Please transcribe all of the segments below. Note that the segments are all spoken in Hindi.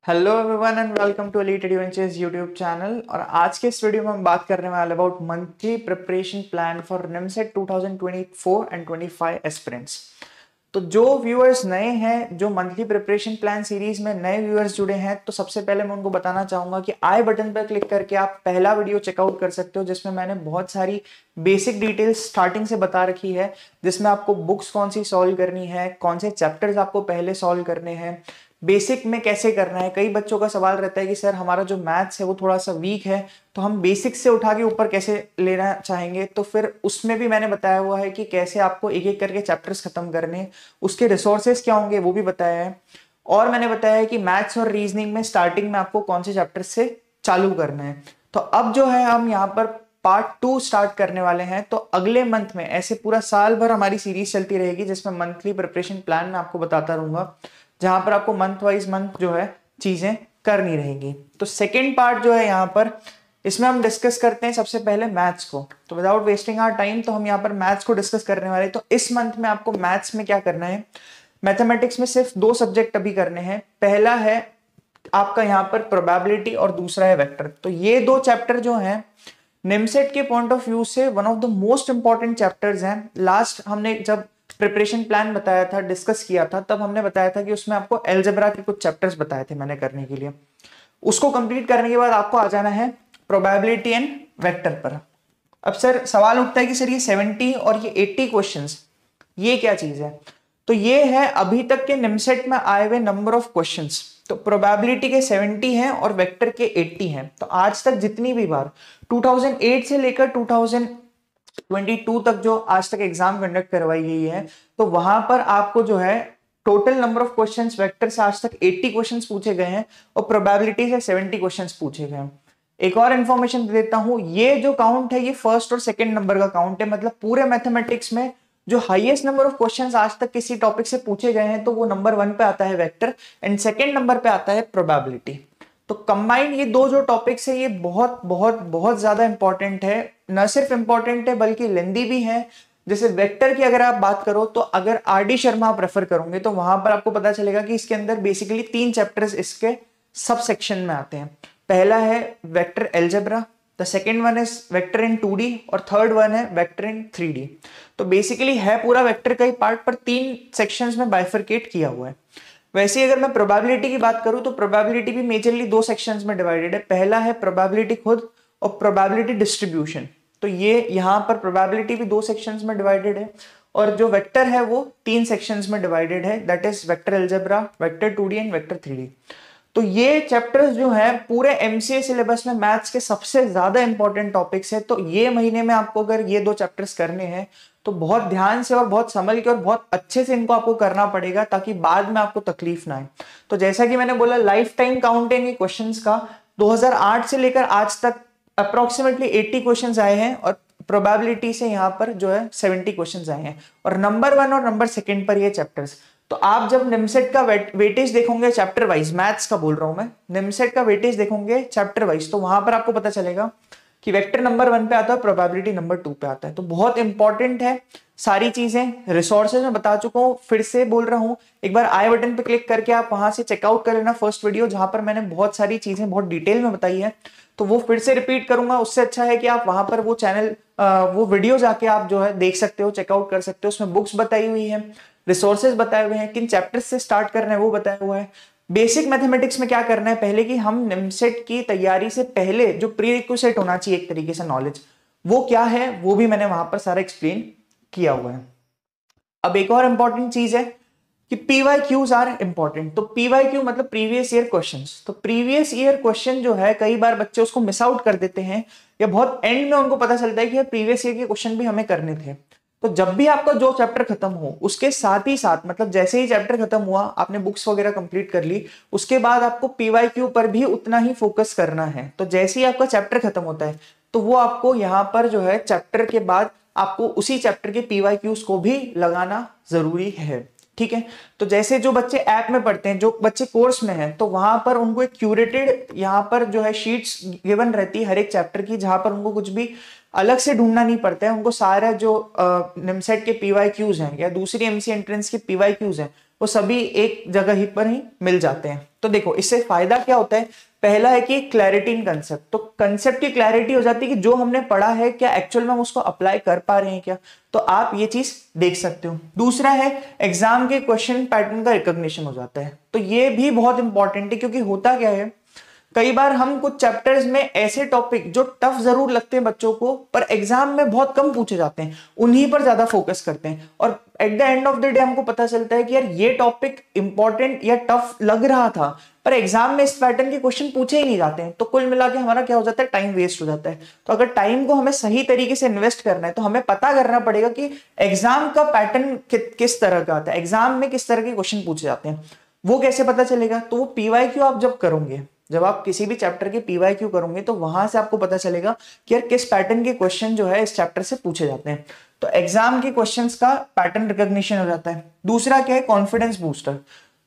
Hello everyone and welcome to Elite Adventures YouTube channel. और आज के इस वीडियो में हम बात करने वाले about monthly preparation plan for NIMCET 2024 and 25 aspirants. तो जो व्यूअर्स नए हैं, जो मंथली प्रिपरेशन प्लान सीरीज में नए व्यूअर्स जुड़े हैं, तो सबसे पहले मैं उनको बताना चाहूंगा कि आई बटन पर क्लिक करके आप पहला वीडियो चेकआउट कर सकते हो, जिसमें मैंने बहुत सारी बेसिक डिटेल्स स्टार्टिंग से बता रखी है, जिसमें आपको बुक्स कौन सी सॉल्व करनी है, कौन से चैप्टर्स आपको पहले सॉल्व करने हैं, बेसिक में कैसे करना है। कई बच्चों का सवाल रहता है कि सर हमारा जो मैथ्स है वो थोड़ा सा वीक है, तो हम बेसिक से उठा के ऊपर कैसे लेना चाहेंगे। तो फिर उसमें भी मैंने बताया हुआ है कि कैसे आपको एक एक करके चैप्टर्स खत्म करने, उसके रिसोर्सेज क्या होंगे वो भी बताया है। और मैंने बताया है कि मैथ्स और रीजनिंग में स्टार्टिंग में आपको कौन से चैप्टर से चालू करना है। तो अब जो है हम यहाँ पर पार्ट 2 स्टार्ट करने वाले हैं। तो अगले मंथ में ऐसे पूरा साल भर हमारी सीरीज चलती रहेगी, जिसमें मंथली प्रिपरेशन प्लान मैं आपको बताता रहूंगा, जहां पर आपको मंथ वाइज मंथ जो है चीजें करनी रहेंगी। तो सेकेंड पार्ट जो है यहाँ पर, इसमें हम डिस्कस करते हैं सबसे पहले मैथ्स को। तो विदाउट वेस्टिंग आवर टाइम तो हम यहाँ पर मैथ्स को डिस्कस करने वाले हैं। तो इस मंथ में आपको मैथ्स में क्या करना है, मैथमेटिक्स में सिर्फ दो सब्जेक्ट अभी करने हैं। पहला है आपका यहाँ पर प्रोबेबिलिटी और दूसरा है वेक्टर। तो ये दो चैप्टर जो हैं निमसेट के पॉइंट ऑफ व्यू से one of the most important chapters हैं। लास्ट हमने जब प्रिपरेशन प्लान बताया था, डिस्कस किया था, तब हमने बताया था कि उसमें आपको एलजेब्रा के कुछ चैप्टर्स बताए थे मैंने करने के लिए। उसको कंप्लीट करने के बाद आपको आ जाना है प्रोबेबिलिटी एंड वेक्टर पर। अब सर सवाल उठता है कि सर ये 70 और ये 80 क्वेश्चंस, ये क्या चीज है? तो ये है अभी तक के निमसेट में आए हुए नंबर ऑफ क्वेश्चंस। तो प्रोबेबिलिटी के 70 हैं और वेक्टर के 80 हैं। तो आज तक जितनी भी बार 2008 से लेकर 2022 तक जो आज तक एग्जाम कंडक्ट करवाई गई है, तो वहां पर आपको जो है total number of questions vector से आज तक 80 क्वेश्चंस पूछे गए हैं और प्रोबेबिलिटी से 70 क्वेश्चंस पूछे गए हैं। एक और इन्फॉर्मेशन दे देता हूं, ये जो काउंट है ये फर्स्ट और सेकंड नंबर का काउंट है। मतलब पूरे मैथमेटिक्स में जो हाईएस्ट नंबर ऑफ क्वेश्चंस आज तक किसी टॉपिक से पूछे गए हैं, तो वो नंबर 1 पे आता है वेक्टर एंड सेकंड नंबर पे आता है प्रोबेबिलिटी। तो कंबाइंड ये दो जो टॉपिक्स है ये बहुत बहुत बहुत ज्यादा इंपॉर्टेंट है। न सिर्फ इंपॉर्टेंट है बल्कि लेंदी भी है। जैसे वेक्टर की अगर आप बात करो, तो अगर आर डी शर्मा आप रेफर करोगे तो वहां पर आपको पता चलेगा कि इसके अंदर बेसिकली 3 चैप्टर्स इसके सब सेक्शन में आते हैं। पहला है vector algebra, the second one is vector in 2D और थर्ड वन है वेक्टर इन 3D। तो बेसिकली है पूरा वेक्टर का ही पार्ट, पर 3 सेक्शंस में बाइफरकेट किया हुआ है। वैसे ही अगर मैं प्रोबेबिलिटी की बात करूं, तो प्रोबेबिलिटी भी मेजरली 2 सेक्शंस में डिवाइडेड है। पहला है प्रोबेबिलिटी खुद और प्रोबेबिलिटी डिस्ट्रीब्यूशन। तो ये यहाँ पर प्रोबेबिलिटी भी 2 सेक्शंस में डिवाइडेड है और जो वेक्टर है वो 3 सेक्शंस में डिवाइडेड है, that is vector algebra, vector 2D and vector 3D। तो ये चैप्टर्स जो है पूरे एमसीए सिलेबस में मैथ्स के सबसे ज्यादा इंपॉर्टेंट टॉपिक्स है। तो ये महीने में आपको अगर ये 2 चैप्टर्स करने हैं तो बहुत ध्यान से और बहुत संभल के और बहुत अच्छे से इनको आपको करना पड़ेगा, ताकि बाद में आपको तकलीफ ना आए। तो जैसा कि मैंने बोला, लाइफ टाइम काउंट है क्वेश्चंस का। 2008 से लेकर आज तक अप्रोक्सीमेटली 80 क्वेश्चंस आए हैं और प्रोबेबिलिटी से यहाँ पर जो है 70 क्वेश्चंस आए हैं, और नंबर 1 और नंबर 2 पर ये चैप्टर्स। तो आप जब निमसेट का वेटेज देखोगे चैप्टर वाइज, मैथ्स का बोल रहा हूं मैं, निमसेट का वेटेज देखोगे चैप्टर वाइज, तो वहां पर आपको पता चलेगा कि वेक्टर नंबर 1 पे आता है, प्रोबेबिलिटी नंबर 2 पे आता है। तो बहुत इंपॉर्टेंट है सारी चीजें। रिसोर्सेज में बता चुका हूं, फिर से बोल रहा हूं, एक बार आई बटन पे क्लिक करके आप वहां से चेकआउट कर लेना फर्स्ट वीडियो, जहां पर मैंने बहुत सारी चीजें बहुत डिटेल में बताई है। तो वो फिर से रिपीट करूंगा, उससे अच्छा है कि आप वहां पर वो चैनल वो वीडियो जाके आप जो है देख सकते हो, चेकआउट कर सकते हो। उसमें बुक्स बताई हुई है, रिसोर्सेज बताए हुए हैं, किन चैप्टर्स से स्टार्ट करना है वो बताया हुआ है। बेसिक मैथमेटिक्स में क्या करना है पहले, कि हम निमसेट की तैयारी से पहले जो प्री रिक्विजिट होना चाहिए एक तरीके से नॉलेज, वो क्या है वो भी मैंने वहां पर सारा एक्सप्लेन किया हुआ है। अब एक और इंपॉर्टेंट चीज है कि PYQs आर इंपॉर्टेंट। तो PYQ मतलब प्रीवियस ईयर क्वेश्चंस। तो प्रीवियस ईयर क्वेश्चन जो है कई बार बच्चे उसको मिस आउट कर देते हैं, या बहुत एंड में उनको पता चलता है कि प्रीवियस ईयर के क्वेश्चन भी हमें करने थे। तो जब भी आपका जो चैप्टर खत्म हो, उसके साथ ही साथ, मतलब जैसे ही चैप्टर खत्म हुआ, आपने बुक्स वगैरह कंप्लीट कर ली, उसके बाद आपको PYQ पर भी उतना ही फोकस करना है। तो जैसे ही आपका चैप्टर खत्म होता है, तो वो आपको यहाँ पर जो है चैप्टर के बाद आपको उसी चैप्टर के PYQs को भी लगाना जरूरी है। ठीक है, तो जैसे जो बच्चे ऐप में पढ़ते हैं, जो बच्चे कोर्स में हैं, तो वहां पर उनको एक क्यूरेटेड यहाँ पर जो है शीट्स गिवन रहती है हर एक चैप्टर की, जहां पर उनको कुछ भी अलग से ढूंढना नहीं पड़ता है। उनको सारा जो निमसेट के PYQs हैं या दूसरी एमसी एंट्रेंस के PYQs हैं, वो सभी एक जगह ही पर ही मिल जाते हैं। तो देखो इससे फायदा क्या होता है, पहला है कि क्लैरिटी इन कंसेप्ट, तो कंसेप्ट की क्लैरिटी हो जाती है कि जो हमने पढ़ा है क्या एक्चुअल में हम उसको अप्लाई कर पा रहे हैं क्या, तो आप ये चीज देख सकते हो। दूसरा है एग्जाम के क्वेश्चन पैटर्न का रिकॉग्निशन हो जाता है, तो ये भी बहुत इंपॉर्टेंट है, क्योंकि होता क्या है कई बार हम कुछ चैप्टर्स में ऐसे टॉपिक जो टफ जरूर लगते हैं बच्चों को, पर एग्जाम में बहुत कम पूछे जाते हैं, उन्हीं पर ज्यादा फोकस करते हैं, और at the end of the day हमको पता चलता है कि यार ये टॉपिक इंपॉर्टेंट या टफ लग रहा था, पर एग्जाम में इस पैटर्न के क्वेश्चन पूछे ही नहीं जाते हैं, तो कुल मिला के हमारा क्या हो जाता है, टाइम वेस्ट हो जाता है। तो अगर टाइम को हमें सही तरीके से इन्वेस्ट करना है तो हमें पता करना पड़ेगा कि एग्जाम का पैटर्न किस तरह का आता है, एग्जाम में किस तरह के क्वेश्चन पूछे जाते हैं, वो कैसे पता चलेगा। तो वो पीवाईक्यू आप जब करोगे, जब आप किसी भी चैप्टर के पीवाईक्यू करोगे, तो वहां से आपको पता चलेगा कि यार किस पैटर्न के क्वेश्चन जो है इस चैप्टर से पूछे जाते हैं, तो एग्जाम के क्वेश्चंस का पैटर्न रिकॉग्निशन हो जाता है। दूसरा क्या है, कॉन्फिडेंस बूस्टर।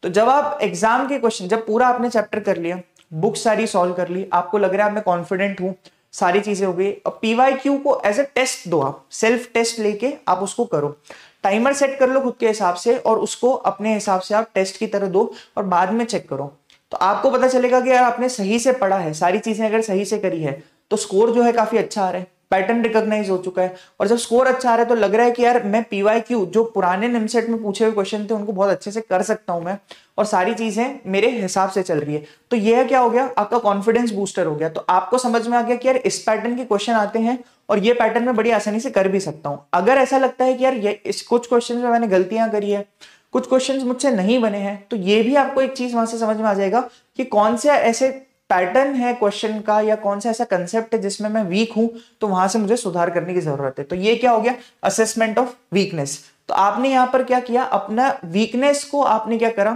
तो जब आप एग्जाम के क्वेश्चन, जब पूरा आपने चैप्टर कर लिया, बुक सारी सॉल्व कर ली, आपको लग रहा है मैं कॉन्फिडेंट हूं, सारी चीजें हो गई, अब पीवाईक्यू को एज ए टेस्ट दो, आप सेल्फ टेस्ट लेके आप उसको करो, टाइमर सेट कर लो खुद के हिसाब से, और उसको अपने हिसाब से आप टेस्ट की तरह दो और बाद में चेक करो, तो आपको पता चलेगा कि यार आपने सही से पढ़ा है, सारी चीजें अगर सही से करी है तो स्कोर जो है काफी अच्छा आ रहा है, पैटर्न रिकॉग्नाइज हो चुका है, और जब स्कोर अच्छा आ रहा है तो लग रहा है कि यार मैं पीवाईक्यू जो पुराने निमसेट में पूछे हुए क्वेश्चन थे उनको बहुत अच्छे से कर सकता हूं मैं, और सारी चीजें मेरे हिसाब से चल रही है। तो यह क्या हो गया, आपका कॉन्फिडेंस बूस्टर हो गया। तो आपको समझ में आ गया कि यार इस पैटर्न के क्वेश्चन आते हैं और ये पैटर्न में बड़ी आसानी से कर भी सकता हूं। अगर ऐसा लगता है कि यार ये इस कुछ क्वेश्चन में मैंने गलतियां करी है, कुछ क्वेश्चंस मुझसे नहीं बने हैं, तो ये भी आपको एक चीज वहां से समझ में आ जाएगा कि कौन से ऐसे पैटर्न है क्वेश्चन का या कौन सा ऐसा कंसेप्ट है जिसमें मैं वीक हूं, तो वहां से मुझे सुधार करने की जरूरत है। तो ये क्या हो गया, असेसमेंट ऑफ वीकनेस। तो आपने यहां पर क्या किया, अपना वीकनेस को आपने क्या करा,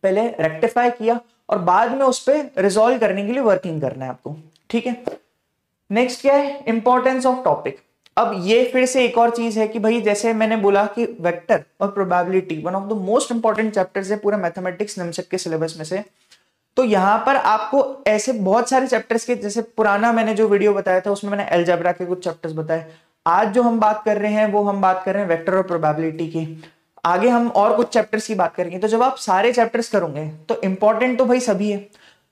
पहले रेक्टिफाई किया और बाद में उस पर रिजॉल्व करने के लिए वर्किंग करना है आपको, ठीक है। नेक्स्ट क्या है, इंपॉर्टेंस ऑफ टॉपिक। अब ये फिर से एक और चीज है कि भाई जैसे मैंने बोला कि वेक्टर और probability one of the most important chapters है पूरा मैथमेटिक्स निमसेट के सिलेबस में से। तो यहां पर आपको ऐसे बहुत सारे चैप्टर्स के, जैसे पुराना मैंने जो वीडियो बताया था उसमें मैंने अलजेब्रा के कुछ चैप्टर्स बताए, आज जो हम बात कर रहे हैं वो हम बात कर रहे हैं वेक्टर और प्रोबेबिलिटी की, आगे हम और कुछ चैप्टर्स की बात करेंगे। तो जब आप सारे चैप्टर्स करोगे तो इंपॉर्टेंट तो भाई सभी है,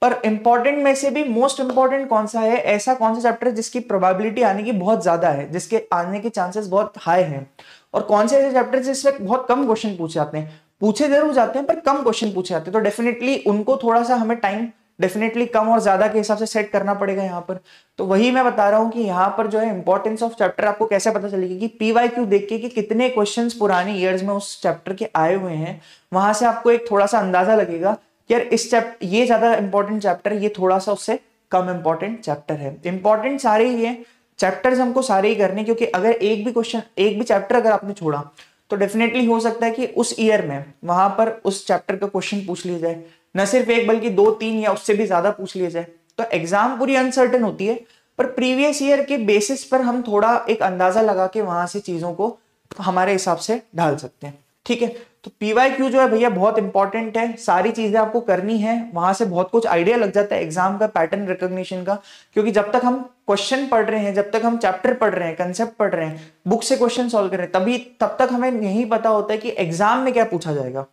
पर इंपॉर्टेंट में से भी मोस्ट इंपॉर्टेंट कौन सा है, ऐसा कौन सा चैप्टर है जिसकी प्रोबेबिलिटी आने की बहुत ज्यादा है, जिसके आने के चांसेस बहुत हाई हैं, और कौन से ऐसे चैप्टर जिसमें बहुत कम क्वेश्चन पूछे जाते हैं, पूछे जरूर जाते हैं पर कम क्वेश्चन पूछे जाते हैं, तो डेफिनेटली उनको थोड़ा सा हमें टाइम डेफिनेटली कम और ज्यादा के हिसाब से सेट करना पड़ेगा यहाँ पर। तो वही मैं बता रहा हूँ कि यहाँ पर जो है इंपॉर्टेंस ऑफ चैप्टर आपको कैसे पता चलेगी कि पीवाईक्यू देख के कि कितने क्वेश्चंस पुराने ईयर्स में उस चैप्टर के आए हुए हैं, वहां से आपको एक थोड़ा सा अंदाजा लगेगा यार इस चैप्टर ये ज्यादा इंपॉर्टेंट चैप्टर है, ये थोड़ा सा उससे कम इंपॉर्टेंट चैप्टर है। इंपॉर्टेंट सारे ही है चैप्टर्स, हमको सारे ही करने, क्योंकि अगर एक भी क्वेश्चन, एक भी चैप्टर अगर आपने छोड़ा तो डेफिनेटली हो सकता है कि उस ईयर में वहां पर उस चैप्टर का क्वेश्चन पूछ लिया जाए, न सिर्फ एक बल्कि 2 3 या उससे भी ज्यादा पूछ लिया जाए। तो एग्जाम पूरी अनसर्टेन होती है, पर प्रीवियस ईयर के बेसिस पर हम थोड़ा एक अंदाजा लगा के वहां से चीजों को हमारे हिसाब से ढाल सकते हैं, ठीक है। तो पीवाईक्यू जो है भैया बहुत इंपॉर्टेंट है, सारी चीजें आपको करनी है, वहां से बहुत कुछ आइडिया लग जाता है एग्जाम का, पैटर्न रिकॉग्निशन का, क्योंकि जब तक हम क्वेश्चन पढ़ रहे हैं, जब तक हम चैप्टर पढ़ रहे हैं, कंसेप्ट पढ़ रहे हैं, बुक से क्वेश्चन सॉल्व कर रहे हैं, तभी तब तक हमें यही पता होता है कि एग्जाम में क्या पूछा जाएगा।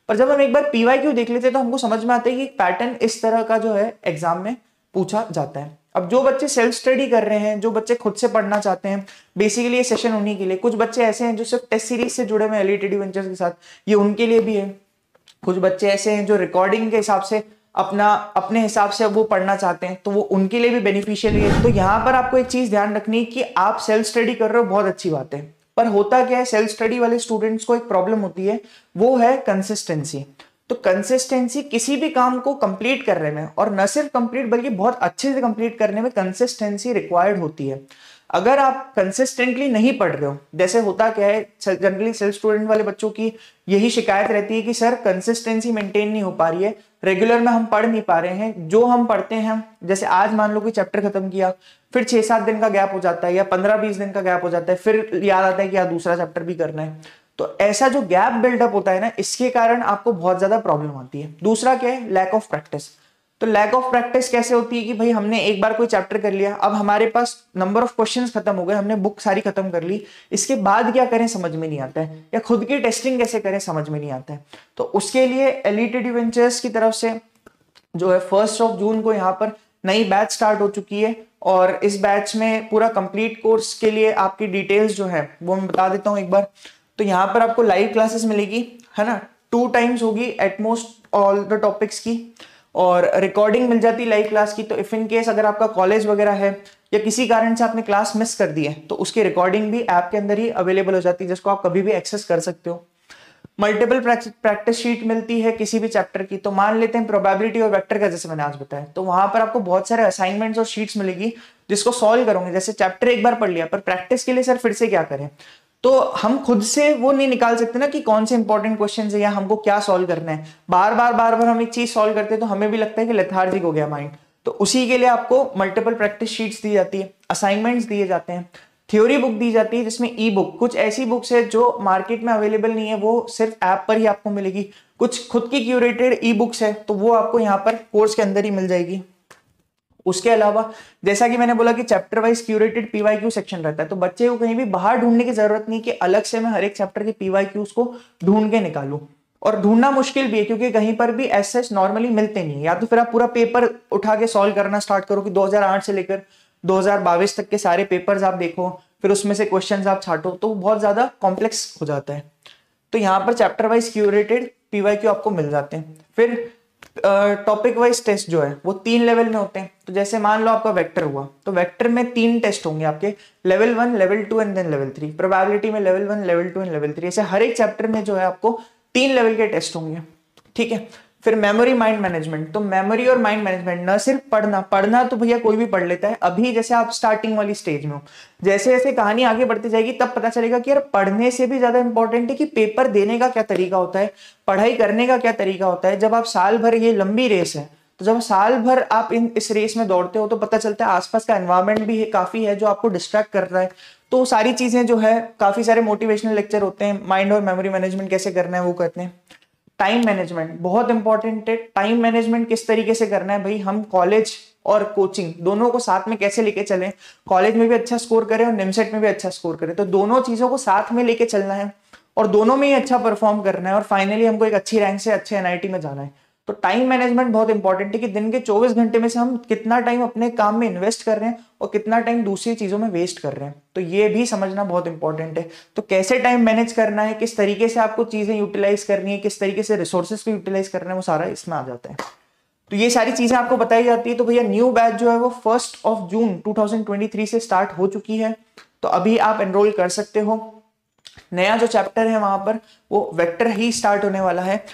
पर जब हम एक बार पीवाईक्यू देख लेते हैं तो हमको समझ में आता है कि पैटर्न इस तरह का जो है एग्जाम में पूछा जाता है। अब जो बच्चे सेल्फ स्टडी कर रहे हैं, जो बच्चे खुद से पढ़ना चाहते हैं, बेसिकली ये सेशन उन्हीं के लिए, कुछ बच्चे ऐसे हैं जो सिर्फ टेस्ट सीरीज से जुड़े हुए एलिट एडवेंचर्स के साथ, ये उनके लिए भी है। कुछ बच्चे ऐसे हैं जो रिकॉर्डिंग के हिसाब से अपने हिसाब से वो पढ़ना चाहते हैं, तो वो उनके लिए भी बेनिफिशियल है। तो यहाँ पर आपको एक चीज ध्यान रखनी है कि आप सेल्फ स्टडी कर रहे हो, बहुत अच्छी बात है, पर होता क्या है, सेल्फ स्टडी वाले स्टूडेंट्स को एक प्रॉब्लम होती है, वो है कंसिस्टेंसी। तो कंसिस्टेंसी किसी भी काम को कंप्लीट करने में, और न सिर्फ कंप्लीट बल्कि बहुत अच्छे से कंप्लीट करने में कंसिस्टेंसी रिक्वायर्ड होती है। अगर आप कंसिस्टेंटली नहीं पढ़ रहे हो, जैसे होता क्या है जनरली सेल्फ स्टूडेंट वाले बच्चों की यही शिकायत रहती है कि सर कंसिस्टेंसी मेंटेन नहीं हो पा रही है, रेगुलर में हम पढ़ नहीं पा रहे हैं, जो हम पढ़ते हैं, जैसे आज मान लो कोई चैप्टर खत्म किया, फिर 6-7 दिन का गैप हो जाता है या 15-20 दिन का गैप हो जाता है, फिर याद आता है कि यार दूसरा चैप्टर भी करना है। तो ऐसा जो गैप बिल्डअप होता है ना, इसके कारण आपको बहुत ज्यादा प्रॉब्लम आती है। दूसरा क्या है, लैक ऑफ प्रैक्टिस। तो तो लैक ऑफ प्रैक्टिस कैसे होती है कि भाई हमने एक बार कोई चैप्टर कर लिया, अब हमारे पास नंबर ऑफ क्वेश्चंस खत्म हो गए, हमने बुक सारी खत्म कर ली, इसके बाद क्या करें समझ में नहीं आता है, या खुद की टेस्टिंग कैसे करें समझ में नहीं आता है। तो उसके लिए एलिट एडवेंचर्स की तरफ से जो है 1 जून को यहाँ पर नई बैच स्टार्ट हो चुकी है, और इस बैच में पूरा कंप्लीट कोर्स के लिए आपकी डिटेल्स जो है वो मैं बता देता हूँ एक बार। तो यहाँ पर आपको लाइव क्लासेस मिलेगी, है ना, 2 टाइम्स होगी एटमोस्ट ऑल द टॉपिक्स की, और रिकॉर्डिंग मिल जाती है लाइव क्लास की। तो इफ इन केस अगर आपका कॉलेज वगैरह है या किसी कारण से आपने क्लास मिस कर दी है तो उसकी रिकॉर्डिंग भी ऐप के अंदर ही अवेलेबल हो जाती है, जिसको आप कभी भी एक्सेस कर सकते हो। मल्टीपल प्रैक्टिस शीट मिलती है किसी भी चैप्टर की। तो मान लेते हैं प्रोबेबिलिटी और वेक्टर का, जैसे मैंने आज बताया, तो वहां पर आपको बहुत सारे असाइनमेंट्स और शीट्स मिलेगी जिसको सॉल्व करोगे। जैसे चैप्टर एक बार पढ़ लिया, पर प्रैक्टिस के लिए सर फिर से क्या करें, तो हम खुद से वो नहीं निकाल सकते ना कि कौन से इंपॉर्टेंट क्वेश्चन है या हमको क्या सॉल्व करना है। बार बार हम एक चीज सॉल्व करते हैं तो हमें भी लगता है कि लेथार्जिक हो गया माइंड। तो उसी के लिए आपको मल्टीपल प्रैक्टिस शीट्स दी जाती है, असाइनमेंट्स दिए जाते हैं, थ्योरी बुक दी जाती है, जिसमें ई बुक कुछ ऐसी बुक्स है जो मार्केट में अवेलेबल नहीं है, वो सिर्फ ऐप पर ही आपको मिलेगी। कुछ खुद की क्यूरेटेड ई बुक्स है तो वो आपको यहाँ पर कोर्स के अंदर ही मिल जाएगी। उसके अलावा जैसा कि मैंने बोला कि chapter wise curated PYQ section रहता है, तो बच्चे को कहीं भी बाहर ढूंढने की जरूरत नहीं कि अलग से मैं हर एक चैप्टर के पीवाईक्यूज को ढूंढ के निकालूं। और ढूंढना मुश्किल भी है क्योंकि कहीं पर भी ऐसे नॉर्मली मिलते नहीं है। या तो फिर आप पूरा पेपर उठा के सॉल्व करना स्टार्ट करो कि 2008 से लेकर 2022 तक के सारे पेपर्स आप देखो, फिर उसमें से क्वेश्चंस आप छाटो, तो बहुत ज्यादा कॉम्प्लेक्स हो जाता है। तो यहाँ पर चैप्टर वाइज क्यूरेटेड पीवाईक्यू आपको मिल जाते हैं। फिर टॉपिक वाइज टेस्ट जो है वो 3 लेवल में होते हैं। तो जैसे मान लो आपका वेक्टर हुआ तो वेक्टर में 3 टेस्ट होंगे आपके, level 1, level 2 and then level 3। Probability में लेवल 1, लेवल 2 एंड लेवल 3। ऐसे हर एक चैप्टर में जो है आपको 3 लेवल के टेस्ट होंगे, ठीक है। फिर मेमोरी माइंड मैनेजमेंट, तो मेमोरी और माइंड मैनेजमेंट न सिर्फ पढ़ना तो भैया कोई भी पढ़ लेता है। अभी जैसे आप स्टार्टिंग वाली स्टेज में हो, जैसे जैसे कहानी आगे बढ़ती जाएगी तब पता चलेगा कि यार पढ़ने से भी ज्यादा इंपॉर्टेंट है कि पेपर देने का क्या तरीका होता है, पढ़ाई करने का क्या तरीका होता है। जब आप साल भर, ये लंबी रेस है, तो जब साल भर आप इस रेस में दौड़ते हो तो पता चलता है आसपास का एनवायरमेंट भी है, काफी है जो आपको डिस्ट्रैक्ट कर रहा है। तो सारी चीजें जो है, काफी सारे मोटिवेशनल लेक्चर होते हैं, माइंड और मेमोरी मैनेजमेंट कैसे करना है वो करते हैं। टाइम मैनेजमेंट बहुत इंपॉर्टेंट है। टाइम मैनेजमेंट किस तरीके से करना है भाई, हम कॉलेज और कोचिंग दोनों को साथ में कैसे लेके चलें, कॉलेज में भी अच्छा स्कोर करें और निमसेट में भी अच्छा स्कोर करें। तो दोनों चीजों को साथ में लेके चलना है और दोनों में ही अच्छा परफॉर्म करना है, और फाइनली हमको एक अच्छी रैंक से अच्छे एनआईटी में जाना है। तो टाइम मैनेजमेंट बहुत इंपॉर्टेंट है कि दिन के 24 घंटे में से हम कितना टाइम अपने काम में इन्वेस्ट कर रहे हैं और कितना टाइम दूसरी चीजों में वेस्ट कर रहे हैं। तो ये भी समझना बहुत इंपॉर्टेंट है। तो कैसे टाइम मैनेज करना है, किस तरीके से आपको चीजें यूटिलाइज करनी है, किस तरीके से रिसोर्सेज को यूटिलाइज करना है, वो सारा इसमें आ जाता है। तो ये सारी चीजें आपको बताई जाती है। तो भैया न्यू बैच जो है वो 1 जून 2023 से स्टार्ट हो चुकी है, तो अभी आप एनरोल कर सकते हो। नया जो चैप्टर है वहां पर वो वेक्टर ही स्टार्ट होने वाला है,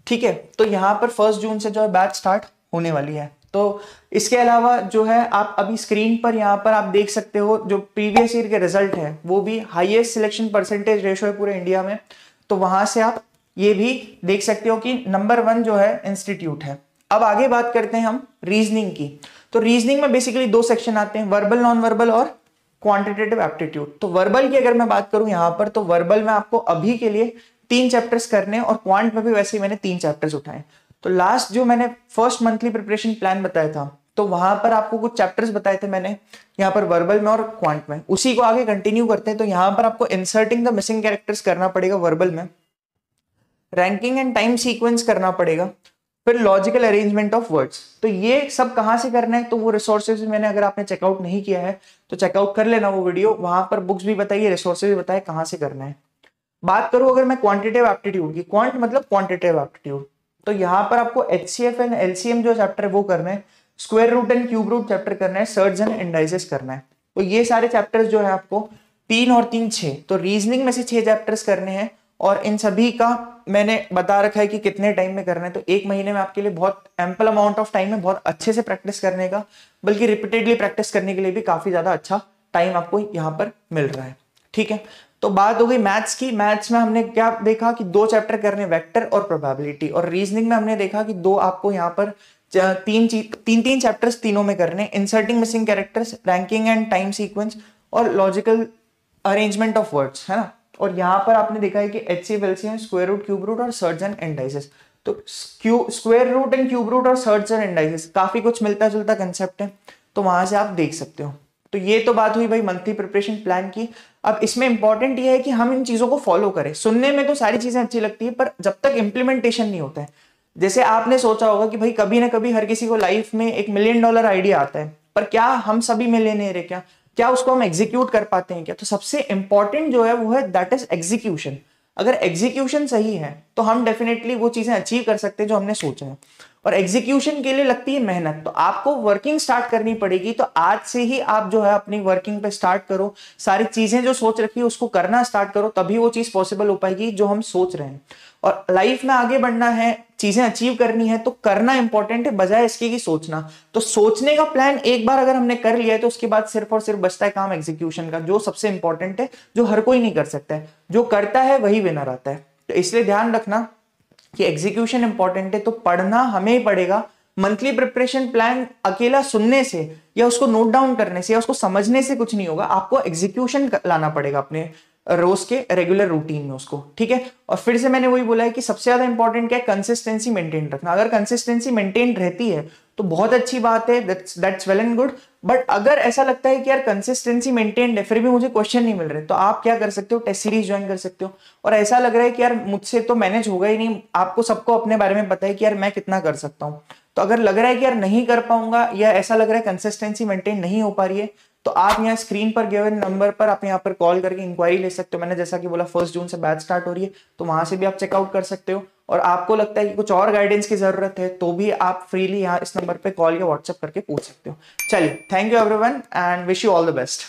ठीक है। तो यहाँ पर 1 जून से जो है बैच स्टार्ट होने वाली है। तो इसके अलावा जो है आप अभी स्क्रीन पर यहाँ पर आप देख सकते हो जो प्रीवियस ईयर के रिजल्ट है, वो भी हाईएस्ट सिलेक्शन परसेंटेज रेशो है पूरे इंडिया में। तो वहां से आप ये भी देख सकते हो कि नंबर 1 जो है इंस्टीट्यूट है। अब आगे बात करते हैं हम रीजनिंग की। तो रीजनिंग में बेसिकली 2 सेक्शन आते हैं, वर्बल, नॉन वर्बल और क्वांटिटेटिव एप्टीट्यूड। तो वर्बल की अगर मैं बात करूं यहाँ पर, तो वर्बल में आपको अभी के लिए 3 चैप्टर्स करने, और क्वांट में भी वैसे ही मैंने 3 चैप्टर्स उठाए। तो लास्ट जो मैंने फर्स्ट मंथली प्रिपरेशन प्लान बताया था, तो वहां पर आपको कुछ चैप्टर्स बताए थे मैंने यहाँ पर वर्बल में और क्वांट में, उसी को आगे कंटिन्यू करते हैं। तो यहाँ पर आपको इंसर्टिंग द मिसिंग कैरेक्टर्स करना पड़ेगा वर्बल में, रैंकिंग एंड टाइम सीक्वेंस करना पड़ेगा, फिर लॉजिकल अरेंजमेंट ऑफ वर्ड्स। तो ये सब कहाँ से करना है, तो वो रिसोर्सेज मैंने, अगर आपने चेकआउट नहीं किया है तो चेकआउट कर लेना वो वीडियो, वहां पर बुक्स भी बताइए, रिसोर्सेज भी बताए कहाँ से करना है। बात करूं अगर मैं क्वांटिटेटिव एप्टीट्यूड की, क्वांट मतलब क्वांटिटेटिव एप्टीट्यूड, तो यहाँ पर आपको HCF एंड LCM जो चैप्टर है वो करना है, square root and cube root chapter करना है, सर्ज एंड इंडाइसेस करना है। तो ये सारे चैप्टर्स जो है आपको 3 और 3 6, तो रीजनिंग में से 6 चैप्टर्स करने हैं, और इन सभी का मैंने बता रखा है कि कितने टाइम में करना है। तो 1 महीने में आपके लिए बहुत एम्पल अमाउंट ऑफ टाइम है बहुत अच्छे से प्रैक्टिस करने का, बल्कि रिपीटेडली प्रैक्टिस करने के लिए भी काफी ज्यादा अच्छा टाइम आपको यहाँ पर मिल रहा है, ठीक है। तो बात हो गई मैथ्स की। मैथ्स में हमने क्या देखा कि 2 चैप्टर करने, वेक्टर और प्रोबेबिलिटी, और रीजनिंग में हमने देखा कि 2 आपको यहाँ पर 3 चैप्टर्स तीनों में करने, inserting missing characters, ranking and time sequence, और लॉजिकल अरेंजमेंट ऑफ वर्ड्स, है ना। और यहाँ पर आपने देखा है कि HCF, LCM, square root, cube root और सर्ज एंड इंडाइसेस। तो square root and cube root और सर्ट्स एंड इंडाइसेस काफी कुछ मिलता जुलता कंसेप्ट है, तो वहां से आप देख सकते हो। तो ये तो बात हुई भाई मंथली प्रिपरेशन प्लान की। अब इसमें इंपॉर्टेंट ये है कि हम इन चीजों को फॉलो करें। सुनने में तो सारी चीजें अच्छी लगती है, पर जब तक इंप्लीमेंटेशन नहीं होता है, जैसे आपने सोचा होगा कि भाई कभी ना कभी हर किसी को लाइफ में एक $1 मिलियन आइडिया आता है, पर क्या हम सभी मिलियनेयर है क्या उसको हम एग्जीक्यूट कर पाते हैं क्या? तो सबसे इंपॉर्टेंट जो है वो है दैट इज एग्जीक्यूशन। अगर एग्जीक्यूशन सही है तो हम डेफिनेटली वो चीजें अचीव कर सकते हैं जो हमने सोचा है। और एग्जीक्यूशन के लिए लगती है मेहनत, तो आपको वर्किंग स्टार्ट करनी पड़ेगी। तो आज से ही आप जो है अपनी वर्किंग पे स्टार्ट करो, सारी चीजें जो सोच रखी है उसको करना स्टार्ट करो, तभी वो चीज पॉसिबल हो पाएगी जो हम सोच रहे हैं। और लाइफ में आगे बढ़ना है, चीजें अचीव करनी है, तो करना इंपॉर्टेंट है बजाय इसके कि सोचना। तो सोचने का प्लान एक बार अगर हमने कर लिया है तो उसके बाद सिर्फ और सिर्फ बचता है काम एग्जीक्यूशन का, जो सबसे इंपॉर्टेंट है, जो हर कोई नहीं कर सकता है। जो करता है वही विनर आता है। तो इसलिए ध्यान रखना कि एग्जीक्यूशन इंपॉर्टेंट है, तो पढ़ना हमें ही पड़ेगा। मंथली प्रिपरेशन प्लान अकेला सुनने से या उसको नोट डाउन करने से या उसको समझने से कुछ नहीं होगा, आपको एग्जीक्यूशन लाना पड़ेगा अपने रोज के रेगुलर रूटीन में उसको, ठीक है। और फिर से मैंने वही बोला है कि सबसे ज्यादा इंपॉर्टेंट क्या है, कंसिस्टेंसी मेंटेन रखना। अगर कंसिस्टेंसी मेंटेन रहती है तो बहुत अच्छी बात है, that's well and good. But अगर ऐसा लगता है कि यार कंसिस्टेंसी मेंटेन है फिर भी मुझे क्वेश्चन नहीं मिल रहे, तो आप क्या कर सकते हो, टेस्ट सीरीज ज्वाइन कर सकते हो। और ऐसा लग रहा है कि यार मुझसे तो मैनेज होगा ही नहीं, आपको सबको अपने बारे में पता है कि यार मैं कितना कर सकता हूं, तो अगर लग रहा है कि यार नहीं कर पाऊंगा या ऐसा लग रहा है कंसिस्टेंसी मेंटेन नहीं हो पा रही है, तो आप यहाँ स्क्रीन पर गिवन नंबर पर आप यहाँ पर कॉल करके इंक्वायरी ले सकते हो। मैंने जैसा कि बोला 1 जून से बैच स्टार्ट हो रही है, तो वहां से भी आप चेकआउट कर सकते हो। और आपको लगता है कि कुछ और गाइडेंस की जरूरत है तो भी आप फ्रीली यहाँ इस नंबर पे कॉल या व्हाट्सएप करके पूछ सकते हो। चलिए, thank you everyone and wish you all the best.